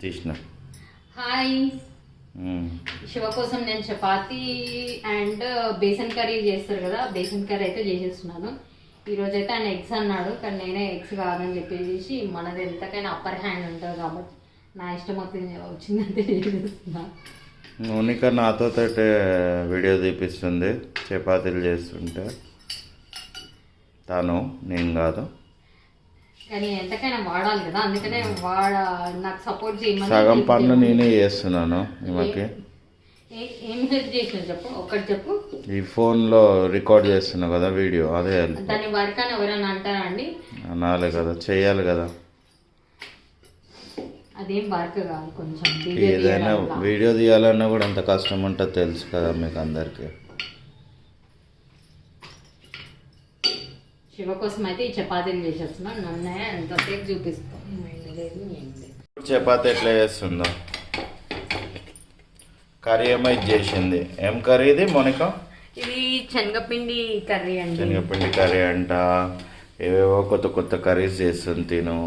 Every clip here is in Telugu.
తీసిన హాయ్ శివ కోసం నేను చపాతీ అండ్ బేసన్ కర్రీ చేస్తారు కదా, బేసన్ కర్రీ అయితే చేసేస్తున్నాను. ఈరోజు అయితే ఆయన ఎగ్స్ అన్నాడు, కానీ నేనే ఎగ్స్ కాదని చెప్పేసి మనది ఎంతకైనా అప్పర్ హ్యాండ్ ఉంటుంది కాబట్టి నా ఇష్టం వచ్చిందంటే చేసేస్తున్నా. మౌనిక నాతో వీడియో తీపిస్తుంది చపాతీలు చేస్తుంటే, తాను నేను కాదు. కానీ ఎంతకైనా వాడాలి కదా, అందుకనే నాకు సపోర్ట్ చేయమని సగం పనులు నేనే చేస్తున్నాను. ఈమెకి ఏం హెల్ప్ చేసిన చెప్పు, ఒక్కటి చెప్పు. ఈ ఫోన్లో రికార్డ్ చేస్తున్నా కదా వీడియో, అదే దాని వర్క్ అని ఎవరైనా అంటారా అండి? అనాలి కదా, చెయ్యాలి కదా. అదేం వర్క్ కాదు, కొంచెం ఏదైనా వీడియో తీయాలన్నా కూడా ఎంత కష్టం ఉంటుందో తెలుసు కదా మీకు అందరికీ. శివ కోసం అయితే ఈ చపాతీలు చేసేస్తున్నా. నన్ను ఎంతసేపు చూపిస్తాం. చపాతీ ఎట్లా చేస్తుందో, కర్రీ ఏమో ఇది చేసింది. ఏం కర్రీ ఇది మౌనిక? ఇది శనగపిండి కర్రీ అండి. శనగపిండి కర్రీ అంట, ఏవేవో కొత్త కొత్త కర్రీస్ చేస్తుంది తిను.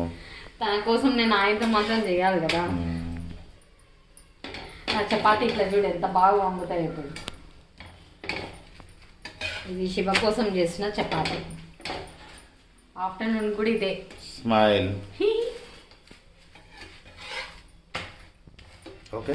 తన కోసం నేను ఆయనతో మాత్రం చేయాలి కదా. నా చపాతీ ఇట్లా చూడు ఎంత బాగా వంగుతాయి ఇప్పుడు. ఇది శివ కోసం చేసిన చపాతీ. ఆఫ్టర్నూన్ కూడా ఇదే స్మైల్. ఓకే.